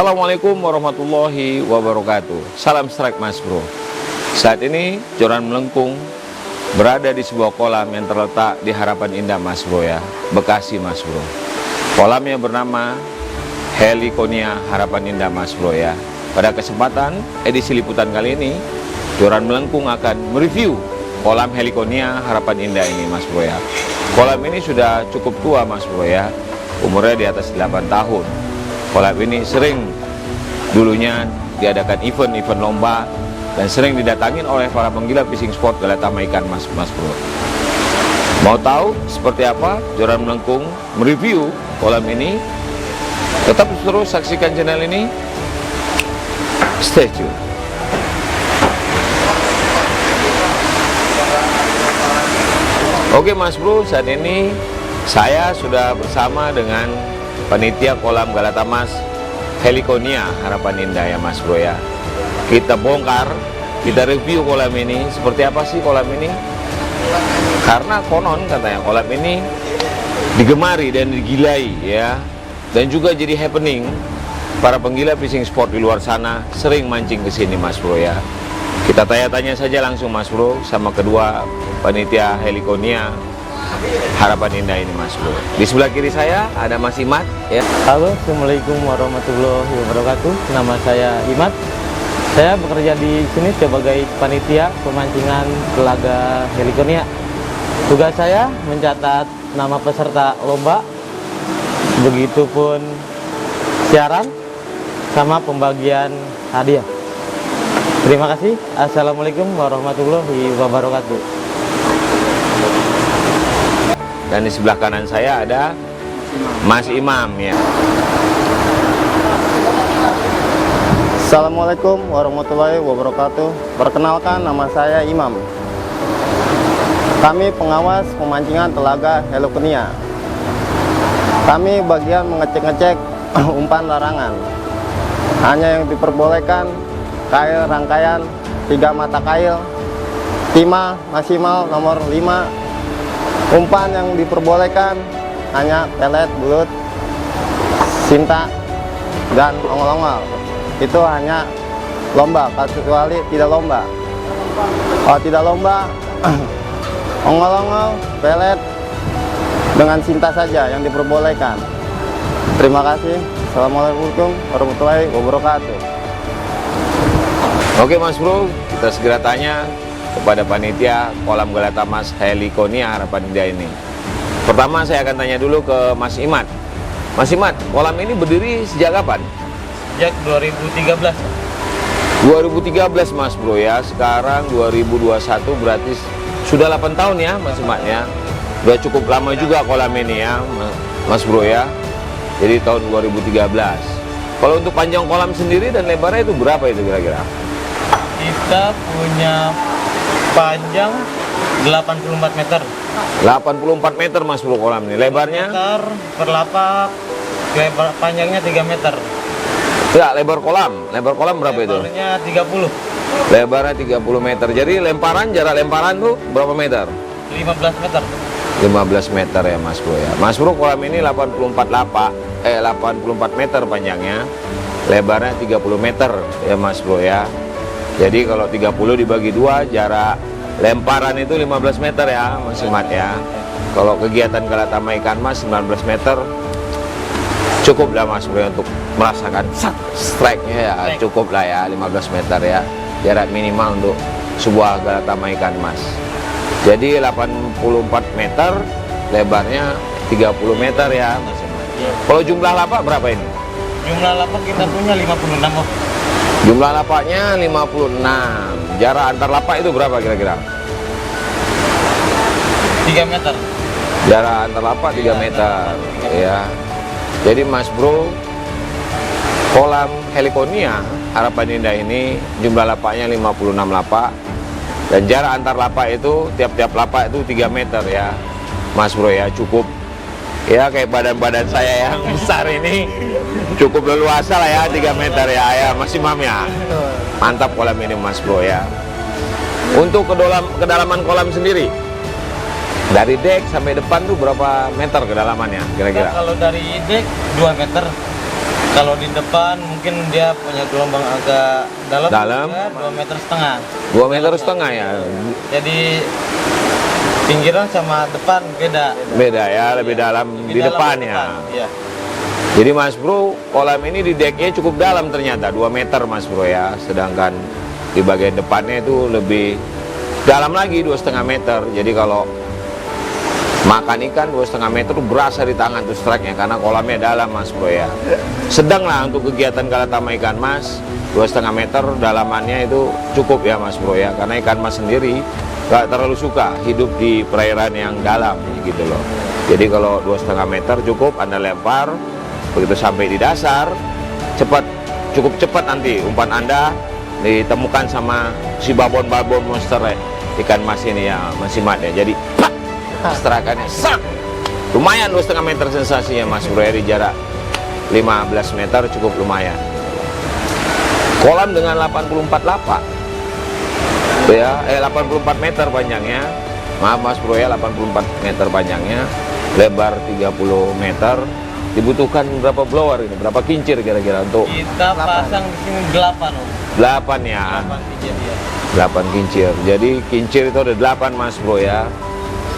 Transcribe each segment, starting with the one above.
Assalamualaikum warahmatullahi wabarakatuh. Salam strike Mas Bro. Saat ini Joran Melengkung berada di sebuah kolam yang terletak di Harapan Indah Mas Bro ya, Bekasi Mas Bro. Kolamnya bernama Heliconia Harapan Indah Mas Bro ya. Pada kesempatan edisi liputan kali ini, Joran Melengkung akan mereview kolam Heliconia Harapan Indah ini Mas Bro ya. Kolam ini sudah cukup tua Mas Bro ya, umurnya di atas 8 tahun. Kolam ini sering dulunya diadakan event lomba dan sering didatangin oleh para penggila fishing sport Galatama ikan Mas Bro. Mau tahu seperti apa Joran Melengkung mereview kolam ini? Tetap terus saksikan channel ini. Stay tune. Oke Mas Bro, saat ini saya sudah bersama dengan panitia kolam Galatamas Heliconia Harapan Indah ya Mas Bro ya. Kita bongkar, kita review kolam ini. Seperti apa sih kolam ini? Karena konon katanya kolam ini digemari dan digilai ya, dan juga jadi happening. Para penggila fishing sport di luar sana sering mancing ke sini Mas Bro ya. Kita tanya-tanya saja langsung Mas Bro sama kedua panitia Heliconia Harapan Indah ini Mas Bro. Di sebelah kiri saya ada Mas Imat ya. Halo, Assalamualaikum warahmatullahi wabarakatuh. Nama saya Imat. Saya bekerja di sini sebagai panitia pemancingan telaga Heliconia. Tugas saya mencatat nama peserta lomba, begitupun siaran sama pembagian hadiah. Terima kasih. Assalamualaikum warahmatullahi wabarakatuh. Dan di sebelah kanan saya ada Mas Imam ya. Assalamualaikum warahmatullahi wabarakatuh. Perkenalkan, nama saya Imam. Kami pengawas pemancingan telaga Heliconia. Kami bagian mengecek-ngecek umpan larangan. Hanya yang diperbolehkan kail rangkaian 3 mata kail, timah maksimal nomor 5. Umpan yang diperbolehkan hanya pelet, belut, sinta, dan ongol-ongol. Itu hanya lomba, kecuali tidak lomba. Kalau tidak lomba, ongol-ongol, pelet, dengan sinta saja yang diperbolehkan. Terima kasih. Assalamualaikum warahmatullahi wabarakatuh. Oke Mas Bro, kita segera tanya kepada panitia kolam Galatamas Heliconia Harapan Indah ini. Pertama saya akan tanya dulu ke Mas Imat. Mas Imat, kolam ini berdiri sejak kapan? Sejak 2013. 2013 Mas Bro ya. Sekarang 2021 berarti sudah 8 tahun ya Mas Imat ya. Udah cukup lama juga kolam ini ya Mas Bro ya. Jadi tahun 2013. Kalau untuk panjang kolam sendiri dan lebarnya itu berapa itu kira-kira? Kita punya panjang 84 meter. 84 meter Mas Bro kolam ini. Lebarnya? Meter per lapak, lebar panjangnya 3 meter. Ya, lebar kolam. Lebar kolam berapa itu? Lebarnya 30. Lebarnya 30 meter. Jadi lemparan, jarak lemparan tuh berapa meter? 15 meter. 15 meter ya Mas Bro ya. Mas Bro kolam ini 84 meter panjangnya. Lebarnya 30 meter ya Mas Bro ya. Jadi kalau 30 dibagi 2, jarak lemparan itu 15 meter ya Mas Imat ya. Kalau kegiatan Galatama ikan mas 19 meter cukup lah Mas Bro untuk merasakan strike-nya ya. Cukup lah ya 15 meter ya. Jarak minimal untuk sebuah Galatama ikan mas. Jadi 84 meter, lebarnya 30 meter ya Mas Imat. Kalau jumlah lapak berapa ini? Jumlah lapak kita punya 56. Oh. Jumlah lapaknya 56. Jarak antar lapak itu berapa kira-kira? 3 meter. Jarak antar lapak 3 meter ya. Jadi Mas Bro, kolam Heliconia Harapan Indah ini jumlah lapaknya 56 lapak. Dan jarak antar lapak itu, tiap-tiap lapak itu 3 meter ya Mas Bro ya. Cukup ya kayak badan-badan saya yang besar ini, cukup leluasa lah ya 3 meter ya Mas Imam ya. Mantap kolam ini Mas Bro ya. Untuk kedalaman kolam sendiri, dari dek sampai depan tuh berapa meter kedalamannya kira-kira? Kalau dari dek 2 meter. Kalau di depan mungkin dia punya gelombang agak dalam, ya, 2,5 meter. 2,5 meter ya. Jadi pinggiran sama depan beda. Beda ya, lebih dalam Lebih di dalam depan di ya. Iya. Jadi Mas Bro, kolam ini di deknya cukup dalam ternyata 2 meter Mas Bro ya. Sedangkan di bagian depannya itu lebih dalam lagi 2,5 meter. Jadi kalau makan ikan 2,5 meter tuh berasa di tangan tuh strike-nya karena kolamnya dalam Mas Bro ya. Sedang lah untuk kegiatan galatama ikan mas, 2,5 meter dalamannya itu cukup ya Mas Bro ya. Karena ikan mas sendiri gak terlalu suka hidup di perairan yang dalam gitu loh. Jadi kalau 2,5 meter cukup Anda lempar, begitu sampai di dasar cukup cepat nanti umpan Anda ditemukan sama si babon-babon monster ikan mas ini ya, masih mat ya. Jadi serakannya sak, lumayan 2,5 meter sensasinya Mas Bro ya, di jarak 15 meter cukup lumayan. Kolam dengan 84 lapak ya, 84 meter panjangnya, maaf Mas Bro ya, 84 meter panjangnya, lebar 30 meter. Dibutuhkan berapa blower ini, berapa kincir kira-kira untuk Kita pasang di sini 8 Om. 8 ya, 8 kincir ya. 8 kincir. Jadi kincir itu ada 8 Mas Bro ya.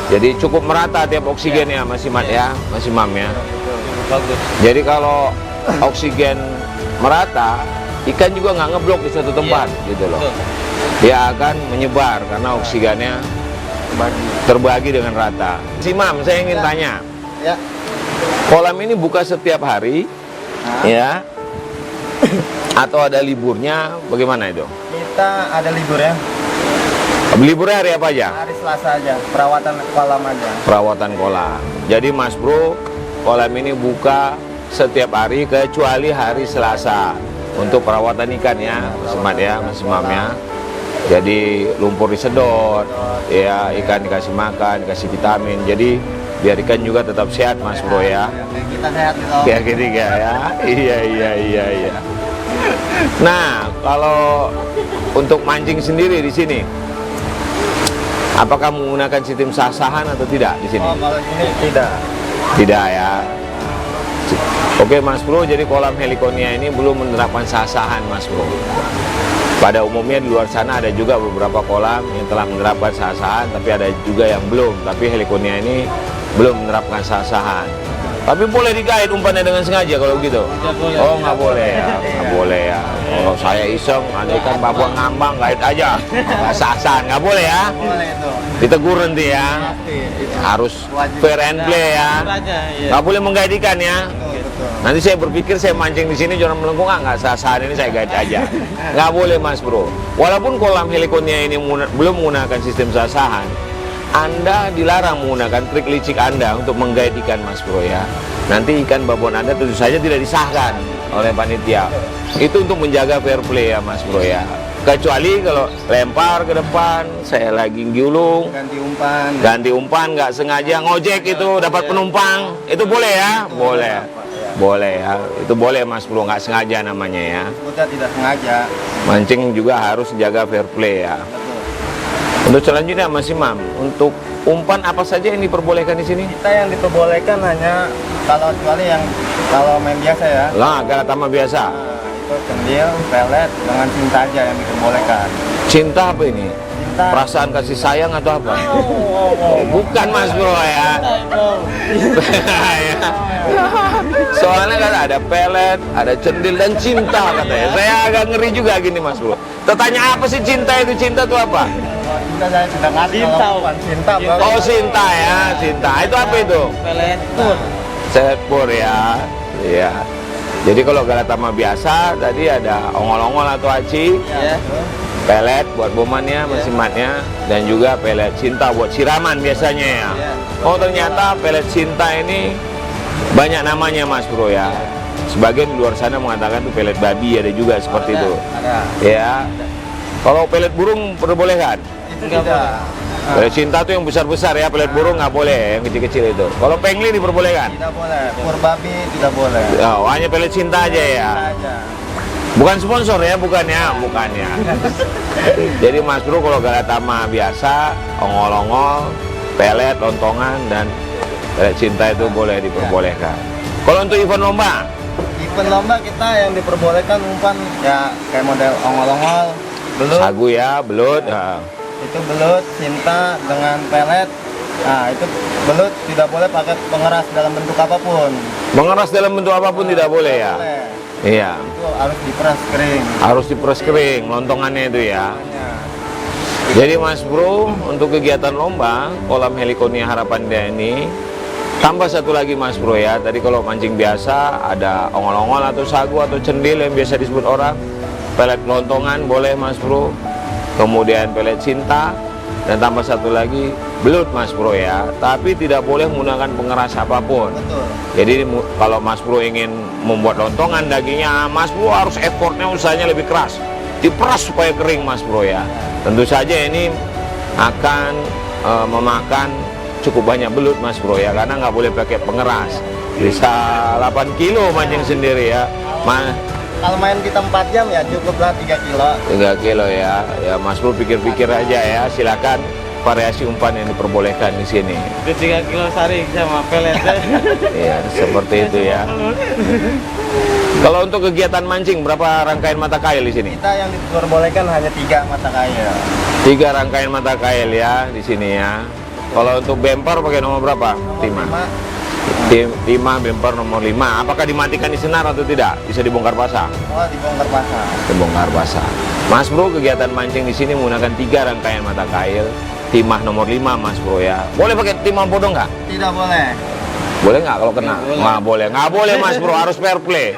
Jadi cukup merata tiap oksigennya Mas Imat ya, Mas Imam ya. Bagus. Jadi kalau oksigen merata, ikan juga nggak ngeblok di satu tempat gitu loh. Betul. Dia akan menyebar karena oksigennya terbagi dengan rata. Mas Imam, saya ingin tanya, Ya. kolam ini buka setiap hari ya? Atau ada liburnya, bagaimana itu? Kita ada libur ya. Liburnya hari apa aja? Hari Selasa aja, perawatan kolam aja. Perawatan kolam. Jadi Mas Bro, kolam ini buka setiap hari kecuali hari Selasa untuk perawatan ikan ya, Mas Mat ya, Mas Imam ya. Jadi lumpur disedot, ya ikan dikasih makan, dikasih vitamin. Jadi biar ikan juga tetap sehat Mas Bro ya. Kita sehat gitu. Biar ketiga ya. Iya. Nah, kalau untuk mancing sendiri di sini, apakah menggunakan sistem sasahan atau tidak di sini? Oh, kalau ini tidak. Tidak ya. Oke Mas Bro, jadi kolam Heliconia ini belum menerapkan sasahan Mas Bro. Pada umumnya di luar sana ada juga beberapa kolam yang telah menerapkan sasahan, tapi ada juga yang belum. Tapi Heliconia ini belum menerapkan sasahan. Tapi boleh digait umpannya dengan sengaja kalau gitu? Tidak boleh. Oh nggak boleh ya, nggak boleh ya. Kalau saya iseng ada ikan babon ngambang, gait aja, nggak sasahan, nggak boleh ya. Boleh itu. Ditegur nanti ya. Harus fair and play ya. Aja, ya. Nggak boleh menggait ikan ya. Betul. Nanti saya berpikir saya mancing di sini Joran Melengkung, nggak sasahan ini saya gait aja. Nggak boleh Mas Bro. Walaupun kolam Heliconia ini belum menggunakan sistem sasahan, Anda dilarang menggunakan trik licik Anda untuk menggait ikan Mas Bro ya. Nanti ikan babon Anda tentu saja tidak disahkan oleh panitia. Itu untuk menjaga fair play ya Mas Bro ya. Kecuali kalau lempar ke depan, saya lagi giulung, ganti umpan nggak sengaja ngojek itu dapat penumpang, itu boleh ya? Boleh. Boleh ya, itu boleh Mas Bro, nggak sengaja namanya ya. Kita tidak sengaja. Mancing juga harus jaga fair play ya. Untuk selanjutnya Mas Imam, untuk umpan apa saja yang diperbolehkan di sini? Kita yang diperbolehkan hanya kecuali yang kalau main biasa ya. Lah, galatama biasa. Nah, itu cendil, pelet dengan cinta aja yang diperbolehkan. Cinta apa ini? Cinta. Perasaan kasih sayang atau apa? Oh, bukan Mas Bro ya. Ya. Soalnya kan ada pelet, ada cendil dan cinta katanya. Saya agak ngeri juga gini Mas Bro. Tertanya apa sih cinta itu? Cinta itu apa? Cinta saya tidak ngerti. Cinta. Bukan cinta, Bro. Oh cinta ya, cinta. Itu apa itu? Pelet pur. Set pur ya. Iya. Jadi kalau galatama biasa tadi ada ongol-ongol atau aci, Ya. pelet buat bomannya, mesimatnya, dan juga pelet cinta buat siraman biasanya ya. Oh ternyata pelet cinta ini banyak namanya Mas Bro ya. Sebagian di luar sana mengatakan tuh pelet babi, ada juga seperti itu. Ada. Ya. Kalau pelet burung diperbolehkan? Itu tidak. Pelet cinta tuh yang besar-besar ya, pelet burung nggak boleh, yang kecil-kecil itu. Kalau pengli diperbolehkan? Tidak boleh. Pur babi tidak boleh. Oh, hanya pelet cinta aja ya. Cinta aja. Bukan sponsor ya, bukannya. Jadi Mas Bro kalau galatama biasa, ongol-ongol, pelet, lontongan, dan pelet cinta itu boleh diperbolehkan. Kalau untuk event lomba? Event lomba kita yang diperbolehkan umpan ya kayak model ongol-ongol, belut. Sagu ya, belut. Ya. Itu belut, cinta dengan pelet. Nah, itu belut tidak boleh pakai pengeras dalam bentuk apapun. Mengeras dalam bentuk apapun tidak boleh ya? Boleh. Iya. Itu harus diperas kering. Harus diperas kering, lontongannya itu ya. Jadi Mas Bro, untuk kegiatan lomba kolam Helikonia Harapan Indah ini tambah satu lagi Mas Bro ya. Tadi kalau mancing biasa ada ongol-ongol atau sagu atau cendil yang biasa disebut orang. Pelet lontongan boleh Mas Bro. Kemudian pelet cinta dan tambah satu lagi belut Mas Bro ya. Tapi tidak boleh menggunakan pengeras apapun. Betul. Jadi kalau Mas Bro ingin membuat lontongan dagingnya, Mas Bro harus effortnya, usahanya lebih keras. Diperas supaya kering Mas Bro ya. Tentu saja ini akan memakan cukup banyak belut Mas Bro ya, karena nggak boleh pakai pengeras. Bisa 8 kilo mancing sendiri ya. Kalau main kita 4 jam ya cukuplah 3 kilo. 3 kilo ya. Ya Mas Bro pikir-pikir aja ya. Silakan variasi umpan yang diperbolehkan di sini. Itu 3 kilo saring sama pelet. Iya, seperti itu ya. Kalau untuk kegiatan mancing, berapa rangkaian mata kail di sini? Kita yang diperbolehkan hanya 3 mata kail. 3 rangkaian mata kail ya di sini ya. Kalau untuk bemper pakai nomor berapa? 5. Timah bemper nomor 5. Apakah dimatikan di senar atau tidak? Bisa dibongkar pasang? Oh, dibongkar pasang. Dibongkar pasang. Mas Bro, kegiatan mancing di sini menggunakan 3 rangkaian mata kail. Timah nomor 5 Mas Bro ya. Boleh pakai timah bodong nggak? Tidak boleh. Boleh nggak kalau kenal? Nggak boleh. Nggak boleh Mas Bro, harus fair play.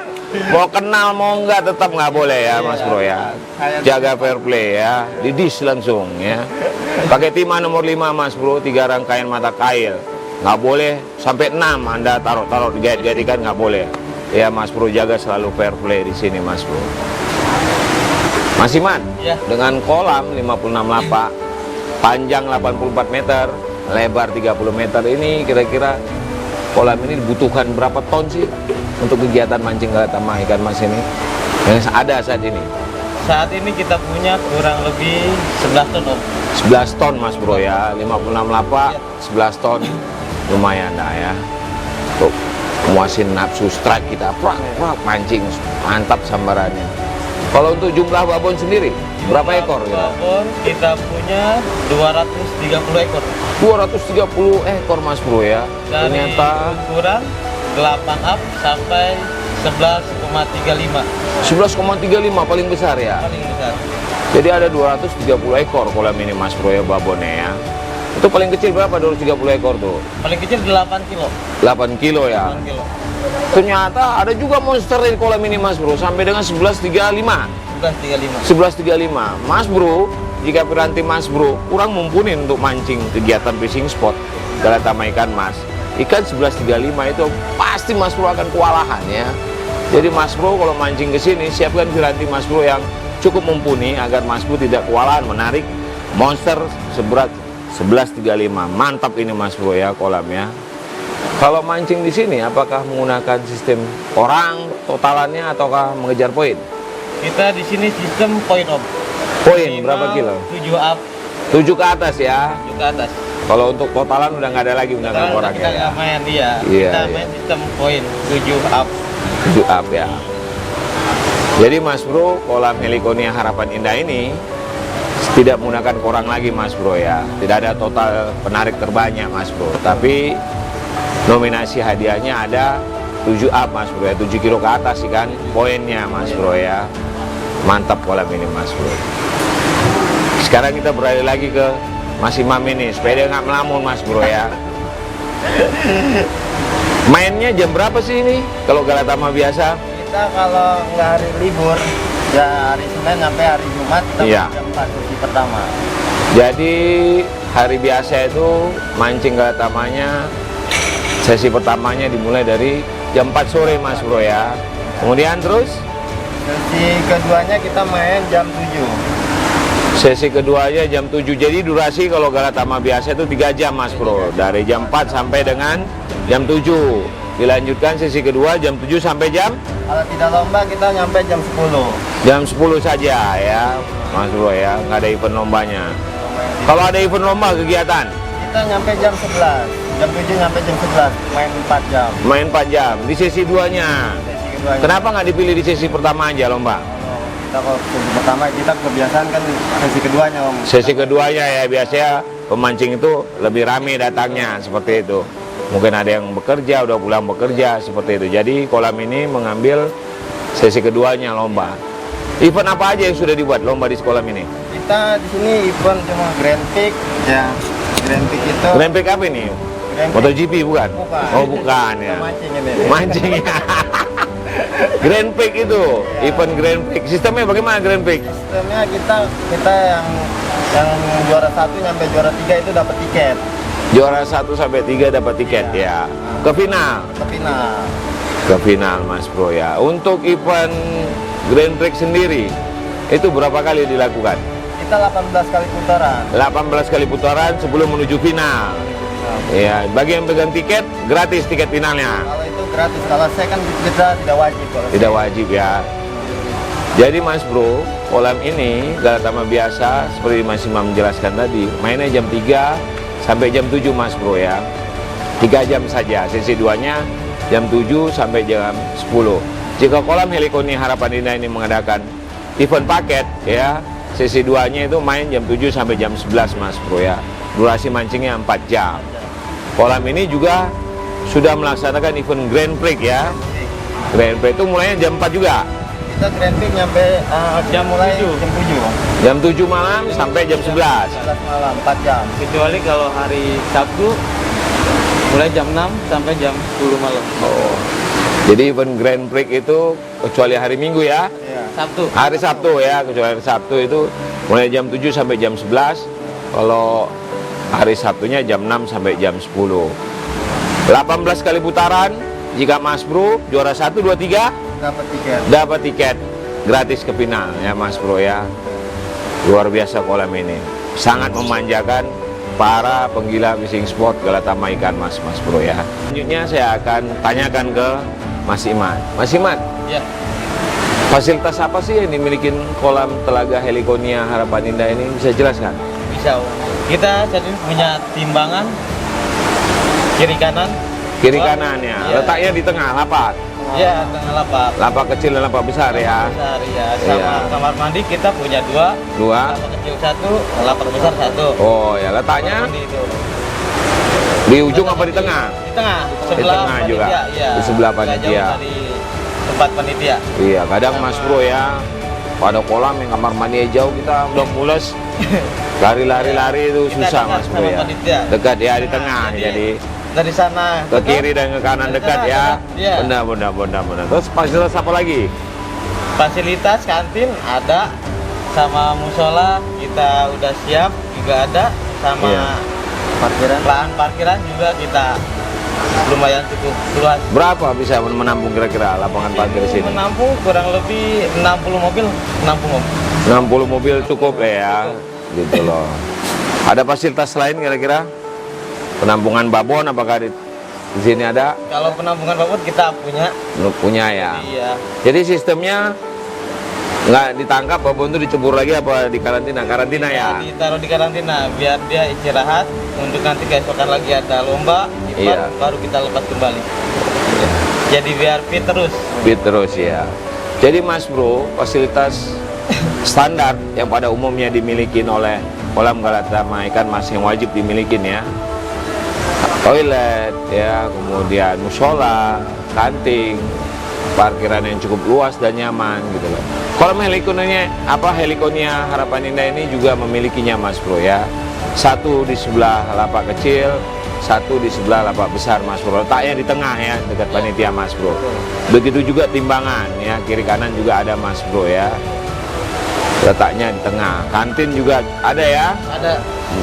Mau kenal mau nggak tetap nggak boleh ya Mas Bro ya. Jaga fair play ya. Didis langsung ya. Pakai timah nomor 5 Mas Bro, 3 rangkaian mata kail. Nggak boleh sampai 6 Anda taruh digait-gaitikan, nggak boleh. Ya Mas Bro, jaga selalu fair play di sini Mas Bro. Mas Iman, Ya. dengan kolam 56 lapak, panjang 84 meter, lebar 30 meter ini kira-kira kolam ini dibutuhkan berapa ton sih untuk kegiatan mancing galatama ikan mas ini yang ada saat ini? Saat ini kita punya kurang lebih 11 ton Om. 11 ton Mas Bro ya, 56 lapak, 11 ton, lumayan dah ya. Untuk memuasin nafsu strike kita, prak mancing, mantap sambarannya. Kalau untuk jumlah babon sendiri, berapa ekor? Babon kita punya 230 ekor. 230 ekor Mas Bro ya. Dari Ternyata ukuran 8 up sampai 11,35 11,35 paling besar ya. paling besar. Jadi ada 230 ekor kolam ini Mas Bro ya, babonnya ya. Itu paling kecil berapa 230 ekor tuh? Paling kecil 8 kilo. 8 kilo ya. 8 kilo. Ternyata ada juga monster di kolam ini Mas Bro, sampai dengan 1135. 11,35. 1135. Mas Bro, jika piranti Mas Bro kurang mumpuni untuk mancing kegiatan fishing spot galatama ikan mas, ikan 1135 itu pasti Mas Bro akan kewalahan ya. Jadi Mas Bro kalau mancing ke sini siapkan piranti Mas Bro yang cukup mumpuni agar Mas Bro tidak kewalahan menarik monster seberat 1135. Mantap ini Mas Bro ya kolamnya. Kalau mancing di sini apakah menggunakan sistem orang totalannya ataukah mengejar poin? Kita di sini sistem poin Om. Poin Minimal berapa kilo? 7 up, 7 ke atas ya. 7 ke atas. Kalau untuk totalan udah nggak ada lagi menggunakan Sekarang orang kita ya. nggak main dia. Iya, Kita iya. main sistem poin 7 up. 7 up ya. Jadi Mas Bro, kolam Helikonia Harapan Indah ini tidak menggunakan korang lagi Mas Bro ya. Tidak ada total penarik terbanyak Mas Bro. Tapi nominasi hadiahnya ada 7 up Mas Bro ya. 7 kilo ke atas sih kan poinnya Mas Bro ya. Mantap kolam ini Mas Bro. Sekarang kita beralih lagi ke Mas Imam ini supaya dia nggak melamun Mas Bro ya. Mainnya jam berapa sih ini kalau galatama biasa? Kita kalau nggak hari libur, ya hari Senin sampai hari Jumat kita Iya. jam 4 sesi pertama. Jadi hari biasa itu mancing galatamanya sesi pertamanya dimulai dari jam 4 sore Mas Bro ya. Kemudian terus Sesi keduanya kita main jam 7. sesi keduanya jam 7. Jadi durasi kalau galatama biasa itu 3 jam Mas Bro. Dari jam 4 sampai dengan jam 7. Dilanjutkan sesi kedua jam 7 sampai jam Kalau tidak lomba kita nyampe jam 10. jam 10 saja ya Mas Bro ya. Nggak ada event lombanya. Kalau ada event lomba kegiatan Kita nyampe jam 11. Jam 7 nyampe jam 11. Main 4 jam. main 4 jam di sesi 2-nya. Sesi keduanya. Kenapa nggak dipilih di sesi pertama aja lomba? Kalau sesi pertama kita kebiasaan kan sesi keduanya Om. Sesi keduanya ya biasanya pemancing itu lebih rame datangnya seperti itu. Mungkin ada yang bekerja, udah pulang bekerja seperti itu. Jadi kolam ini mengambil sesi keduanya lomba. Event apa aja yang sudah dibuat lomba di kolam ini? Kita di sini event cuma Grand Prix ya. Grand Prix itu. Grand Prix apa ini? Grand Prix. MotoGP bukan? Bukan. Oh bukan ya. Mancing ini. Mancing ya. Grand Prix itu, event Grand Prix. Sistemnya bagaimana Grand Prix? Sistemnya kita yang juara 1 sampai juara 3 itu dapat tiket Juara 1 sampai 3 dapat tiket ya. Ke final. ke final. Ke final Mas Bro ya. Untuk event Grand Prix sendiri itu berapa kali dilakukan? Kita 18 kali putaran. 18 kali putaran sebelum menuju final. Ya, bagi yang pegang tiket gratis tiket finalnya. Kalau itu gratis, kalau saya kan kita tidak wajib. Kalau Tidak wajib ya. Jadi Mas Bro, kolam ini Galatama biasa seperti Mas Imam menjelaskan tadi, mainnya jam 3 sampai jam 7 Mas Bro ya. 3 jam saja, sesi 2-nya jam 7 sampai jam 10. Jika kolam Helikonia Harapan Indah ini mengadakan event paket ya, sesi 2-nya itu main jam 7 sampai jam 11 Mas Bro ya. Durasi mancingnya 4 jam. Kolam ini juga sudah melaksanakan event Grand Prix ya. Grand Prix itu mulainya jam 4 juga. kita Grand Prix nyampe Jam mulai 7. jam 7. Jam 7 malam sampai jam 11. 11 malam 4 jam. Kecuali kalau hari Sabtu mulai jam 6 sampai jam 10 malam. Oh. Jadi event Grand Prix itu kecuali hari Minggu ya. Iya. Sabtu. Hari Sabtu ya, kecuali hari Sabtu itu mulai jam 7 sampai jam 11. Kalau hari Sabtunya jam 6 sampai jam 10. 18 kali putaran. Jika Mas Bro juara 1, 2, 3 dapat tiket gratis ke final ya Mas Bro ya. Luar biasa kolam ini. Sangat memanjakan para penggila fishing sport Galatama ikan Mas Bro ya. Selanjutnya saya akan tanyakan ke Mas Iman. Mas Iman, Ya. fasilitas apa sih yang dimiliki kolam Telaga Helikonia Harapan Indah ini? Bisa jelaskan? Bisa. Kita saat ini punya timbangan kiri kanan. Kiri kanan ya. Iya. Letaknya di tengah lapak. Ya, tengah lapak. Lapak kecil dan lapak besar ya. Besar ya. Sama Iya. kamar mandi kita punya dua. Dua. Lapak kecil satu, lapak besar satu. Oh ya, letaknya Kamar mandi itu. di ujung apa di tengah? Di tengah. Di tengah juga. Iya. Di sebelah Nggak panitia. jauh dari tempat panitia. Iya, kadang Mas Bro ya, pada kolam yang kamar mandi jauh kita udah mules, lari-lari itu Kita susah dekat Mas Bro sama ya. panitia. Dekat ya di tengah, jadi dari sana ke kiri dan ke kanan Dari dekat sana, ya. iya. Benar. Terus fasilitas apa lagi? fasilitas kantin ada, sama musola kita udah siap juga ada, sama Iya. lahan parkiran juga kita lumayan cukup luas. Berapa bisa menampung kira-kira lapangan parkir di sini? Menampung kurang lebih 60 mobil, 60 mobil. 60 mobil cukup ya, gitu loh. Ada fasilitas lain kira-kira? Penampungan babon apakah di sini ada? Kalau penampungan babon kita punya. Punya ya. Iya. Jadi sistemnya nggak ditangkap babon itu dicebur lagi apa di karantina? Karantina ya. Ditaruh di karantina biar dia istirahat untuk nanti keesokan lagi ada lomba, Iya. baru kita lepas kembali. Jadi biar fit terus. Fit terus ya. Jadi Mas Bro, fasilitas standar yang pada umumnya dimiliki oleh kolam Galatama ikan mas yang wajib dimiliki ya. Toilet ya, kemudian musola, kanting, parkiran yang cukup luas dan nyaman gitu loh. Kolam Helikonia Harapan Indah ini juga memilikinya Mas Bro ya. Satu di sebelah lapak kecil, satu di sebelah lapak besar Mas Bro. Letaknya di tengah ya, dekat panitia Mas Bro. Begitu juga timbangan ya, kiri kanan juga ada Mas Bro ya. Letaknya di tengah. Kantin juga ada ya. Ada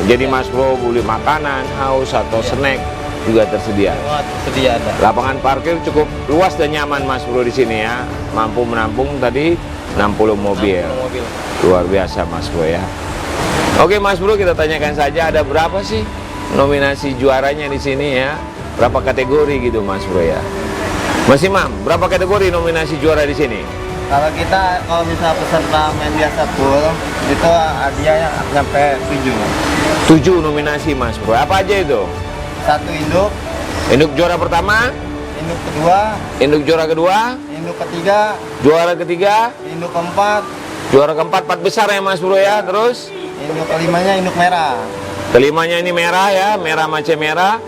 Jadi Mas Bro beli makanan, haus atau snack juga tersedia. semua sedia ada. Lapangan parkir cukup luas dan nyaman Mas Bro di sini ya. Mampu menampung tadi 60 mobil. 60 mobil. Luar biasa Mas Bro ya. Oke Mas Bro, kita tanyakan saja ada berapa sih nominasi juaranya di sini ya? Berapa kategori gitu Mas Bro ya? Mas Imam, berapa kategori nominasi juara di sini? Kalau misalnya peserta main biasa full itu hadiahnya sampai 7. 7 nominasi Mas Bro. Apa aja itu? 1 induk, Induk juara pertama, induk kedua, induk juara kedua, Induk ketiga, juara ketiga, induk keempat, juara keempat, 4 besar ya Mas Bro ya. Terus induk kelimanya induk merah. kelimanya ini merah ya, merah mace merah.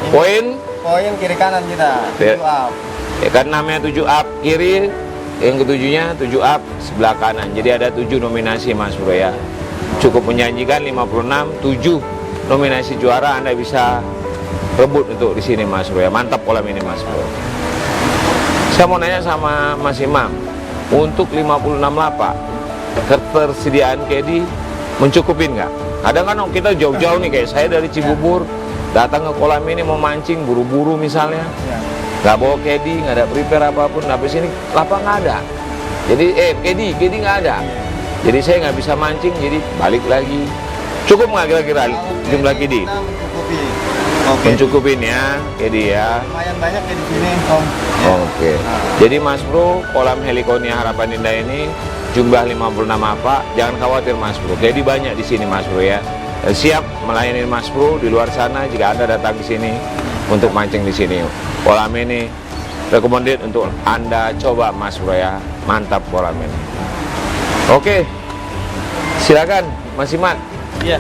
Poin Poin kiri kanan kita, Ya. 7 up. ya kan namanya 7 up kiri, yang ketujuhnya 7 up sebelah kanan. Jadi ada 7 nominasi Mas Bro ya. Cukup menjanjikan 56, 7 nominasi juara Anda bisa rebut untuk di sini Mas Bro ya. Mantap kolam ini Mas Bro. Saya mau nanya sama Mas Imam, untuk 56 lapak ketersediaan caddy mencukupin nggak? Kadang kan kita jauh-jauh nih, kayak saya dari Cibubur datang ke kolam ini mau mancing buru-buru misalnya, Ya. nggak bawa caddy, nggak ada prepare apapun, habis ini lapak nggak ada. Jadi caddy nggak ada. Jadi saya nggak bisa mancing, jadi balik lagi. Cukup nggak kira-kira jumlah caddy? Kita mencukupi. Oke. Mencukupin ya caddy ya. Lumayan banyak ya di sini, Om. Oke. Jadi Mas Bro, kolam Heliconia Harapan Indah ini jumlah 56 apa? Jangan khawatir Mas Bro. Jadi banyak di sini Mas Bro ya. Siap melayani Mas Bro di luar sana jika Anda datang ke sini untuk mancing di sini. Kolam ini recommended untuk Anda coba Mas Bro ya. Mantap kolam ini. Oke. Silakan Mas Imat. Iya.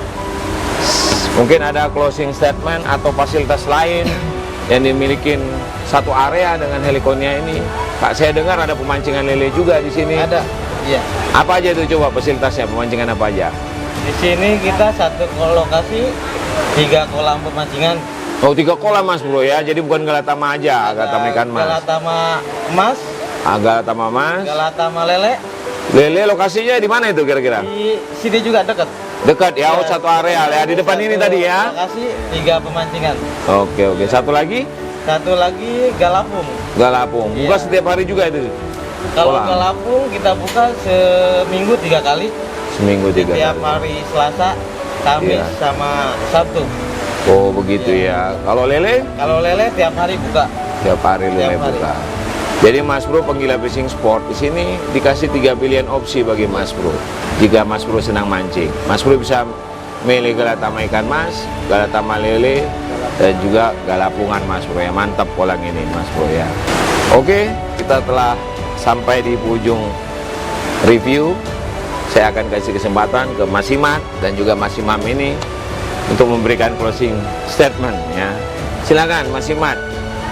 Mungkin ada closing statement atau fasilitas lain yang dimiliki satu area dengan Heliconia ini. Kak, saya dengar ada pemancingan lele juga di sini. Ada. Iya. Apa aja itu coba fasilitasnya, pemancingan apa aja? Di sini kita satu lokasi 3 kolam pemancingan. Oh, 3 kolam Mas Bro ya. Jadi bukan Galatama aja, Galatama ikan mas. Galatama emas, Galatama mas. Galatama lele. Lele lokasinya di mana itu kira-kira? Di sini juga dekat. Dekat ya, oh, Ya, satu area ya. Di depan ini satu tadi ya. Lokasi 3 pemancingan. Oke. Satu lagi Satu lagi Galapung. Galapung. Buka Iya. setiap hari juga itu. Kalau Kolam. Galapung kita buka seminggu 3 kali. Seminggu 3 Setiap kali. hari Selasa, Kamis, Iya. sama Sabtu. Oh, begitu ya. Kalau lele? Kalau lele tiap hari buka. Tiap hari lele Tiap hari. buka. Jadi Mas Bro penggila fishing sport di sini dikasih 3 pilihan opsi bagi Mas Bro. Jika Mas Bro senang mancing, Mas Bro bisa milih Galatama ikan mas, Galatama lele, dan juga Galapungan Mas Bro ya. Mantap kolam ini Mas Bro ya. Oke, kita telah sampai di ujung review. Saya akan kasih kesempatan ke Mas Imat dan juga Mas Imam ini untuk memberikan closing statement ya. Silakan Mas Imat,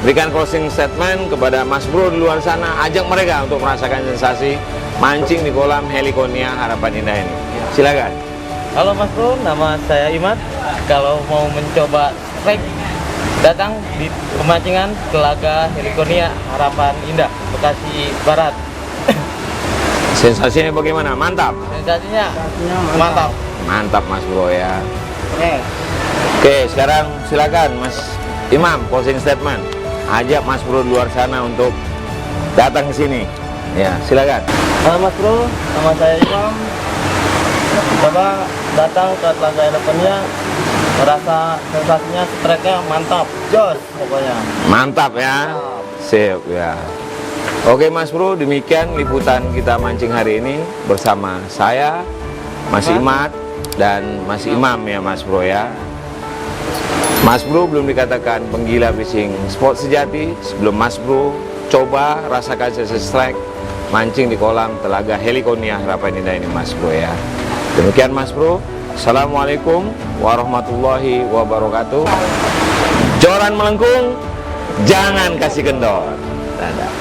berikan closing statement kepada Mas Bro di luar sana, ajak mereka untuk merasakan sensasi mancing di kolam Heliconia Harapan Indah ini. Silakan. Halo Mas Bro, nama saya Imat. Kalau mau mencoba strike, datang di pemancingan Telaga Heliconia Harapan Indah, Bekasi Barat. Sensasinya bagaimana? Mantap. Sensasinya mantap. Mantap Mas Bro ya. Oke. Oke, sekarang silakan Mas Imam closing statement. Ajak Mas Bro di luar sana untuk datang ke sini. Ya, silakan. Halo Mas Bro, nama saya Imam. Coba datang ke Telaga Heliconia, merasa sensasinya strike-nya mantap, jos pokoknya. Mantap ya. Sip ya. Oke Mas Bro, demikian liputan kita mancing hari ini bersama saya, Mas Imat, dan Mas Imam ya Mas Bro ya. Mas Bro belum dikatakan penggila fishing sport sejati sebelum Mas Bro coba rasakan sensasi strike mancing di kolam Telaga Heliconia Harapan Indah ini Mas Bro ya. Demikian Mas Bro. Assalamualaikum warahmatullahi wabarakatuh. Joran melengkung, jangan kasih kendor. Dadah.